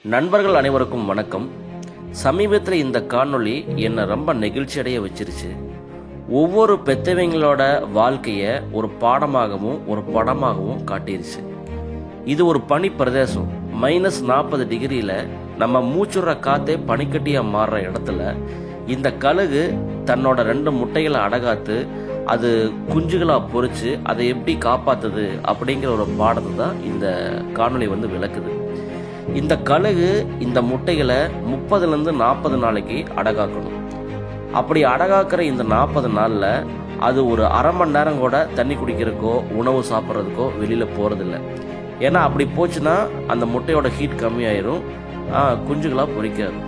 நண்பர்கள் அனைவருக்கும் வணக்கம். சமீபத்தில் இந்த காணொளி என்னை ரொம்ப நெகிழ்ச்சி அடைய வச்சிருச்சு. ஒவ்வொரு பெத்தவங்களோட வாழ்க்கைய ஒரு பாடமாகவும் ஒரு படமாகவும் காட்டிருச்சு. இது ஒரு பனி பிரதேசம். -40 டிகிரியில நம்ம மூச்சுற காத்தே பனிக்கட்டியா மாறுற இடத்துல இந்த கழுகு தன்னோட 2 முட்டைகளை அடகாத்து அது குஞ்சுகளா பொறிச்சு அதை எப்படி காப்பாத்துது அப்படிங்கிற ஒரு பாடத்தை தான் இந்த காணொளி விளக்குது. இந்த கழுகு இந்த முட்டைகளை 30லேருந்து 40 நாளைக்கு அடகாக்கணும். அப்படி அடகாக்கிற இந்த 40 நாளில் அது ஒரு அரை மணி நேரம் கூட தண்ணி குடிக்கிறதுக்கோ உணவு சாப்பிட்றதுக்கோ வெளியில் போகிறதில்ல. ஏன்னா அப்படி போச்சுன்னா அந்த முட்டையோட ஹீட் கம்மியாயிரும், குஞ்சுகளாக பொரிக்காது.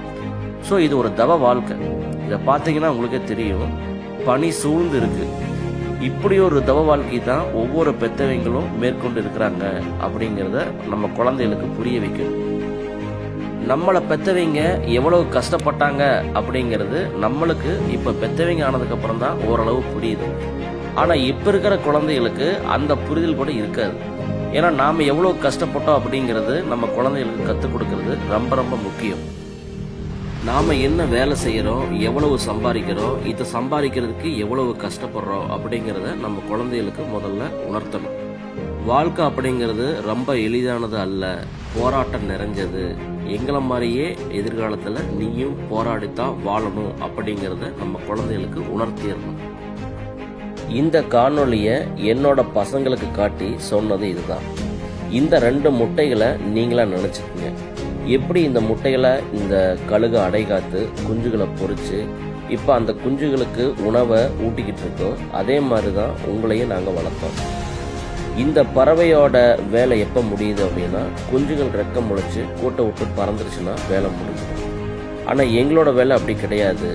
ஸோ இது ஒரு தவ வாழ்க்கை. இதை பார்த்தீங்கன்னா உங்களுக்கே தெரியும், பனி சூழ்ந்து இருக்கு. இப்படி ஒரு தவ வாழ்க்கை தான் ஒவ்வொரு பெத்தவங்களும் மேற்கொண்டு இருக்கிறாங்க அப்படிங்கிறத நம்ம குழந்தைகளுக்கு புரிய வைக்கணும். நம்மளை பெத்தவங்க எவ்வளவு கஷ்டப்பட்டாங்க அப்படிங்கிறது நம்மளுக்கு இப்போ பெத்தவங்க ஆனதுக்கு அப்புறம் தான் ஓரளவு புரியுது. ஆனால் இப்போ இருக்கிற குழந்தைகளுக்கு அந்த புரிதல் கூட இருக்காது. ஏன்னா நாம் எவ்வளோ கஷ்டப்பட்டோம் அப்படிங்கிறது நம்ம குழந்தைகளுக்கு கற்றுக் கொடுக்கறது ரொம்ப ரொம்ப முக்கியம். நாம் என்ன வேலை செய்கிறோம், எவ்வளவு சம்பாதிக்கிறோம், இதை சம்பாதிக்கிறதுக்கு எவ்வளவு கஷ்டப்படுறோம் அப்படிங்கிறத நம்ம குழந்தைகளுக்கு முதல்ல உணர்த்தணும். வாழ்க்கை அப்படிங்கிறது ரொம்ப எளிதானது அல்ல, போராட்டம் நிறைஞ்சது. எங்களை மாதிரியே எதிர்காலத்தில் நீயும் போராடித்தான் வாழணும் அப்படிங்கிறத நம்ம குழந்தைகளுக்கு உணர்த்திடணும். இந்த காணொளியை என்னோட பசங்களுக்கு காட்டி சொன்னது இதுதான். இந்த 2 முட்டைகளை நீங்களா நினச்சிக்கோங்க. எப்படி இந்த முட்டைகளை இந்த கழுகு அடைகாத்து குஞ்சுகளை பொறிச்சு இப்போ அந்த குஞ்சுகளுக்கு உணவை ஊட்டிக்கிட்டு இருக்கோம், அதே மாதிரி தான் உங்களையும் நாங்கள் வளர்த்தோம். இந்த பறவையோட வேலை எப்போ முடியுது அப்படின்னா, குஞ்சுகள் ரெக்க முளைச்சு கூட்டை விட்டு பறந்துருச்சுன்னா வேலை முடியுது. ஆனால் எங்களோட வேலை அப்படி கிடையாது.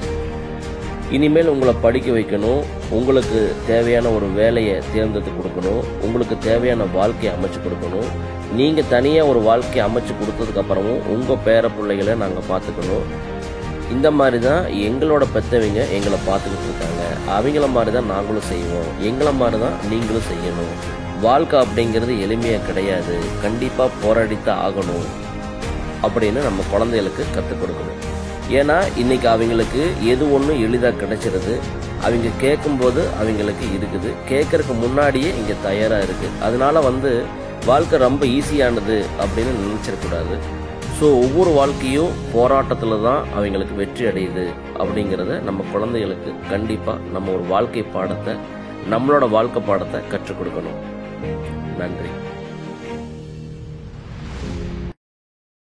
இனிமேல் உங்களை படிக்க வைக்கணும், உங்களுக்கு தேவையான ஒரு வேலையை தேர்ந்தெடுத்து கொடுக்கணும், உங்களுக்கு தேவையான வாழ்க்கையை அமைச்சு கொடுக்கணும். நீங்கள் தனியாக ஒரு வாழ்க்கையை அமைச்சு கொடுத்ததுக்கப்புறமும் உங்கள் பேர பிள்ளைகளை நாங்கள் பார்த்துக்கணும். இந்த மாதிரி தான் எங்களோட பெற்றவங்க எங்களை பார்த்துக்கிட்டு இருக்காங்க. அவங்கள மாதிரி தான் நாங்களும் செய்வோம், எங்களை மாதிரி தான் நீங்களும் செய்யணும். வாழ்க்கை அப்படிங்கிறது எளிமையாக கிடையாது, கண்டிப்பாக போராடித்தான் ஆகணும் அப்படின்னு நம்ம குழந்தைகளுக்கு கற்றுக் கொடுக்கணும். ஏன்னா இன்னைக்கு அவங்களுக்கு எது ஒன்றும் எளிதாக கிடைச்சிருது. அவங்க கேட்கும்போது அவங்களுக்கு இருக்குது, கேட்கறதுக்கு முன்னாடியே இங்கே தயாராக இருக்குது. அதனால வாழ்க்கை ரொம்ப ஈஸியானது அப்படின்னு நினைச்சிடக்கூடாது. ஸோ ஒவ்வொரு வாழ்க்கையும் போராட்டத்தில் தான் அவங்களுக்கு வெற்றி அடையுது அப்படிங்கிறத நம்ம குழந்தைகளுக்கு கண்டிப்பாக நம்ம ஒரு வாழ்க்கை பாடத்தை, நம்மளோட வாழ்க்கை பாடத்தை கற்றுக் கொடுக்கணும். நன்றி.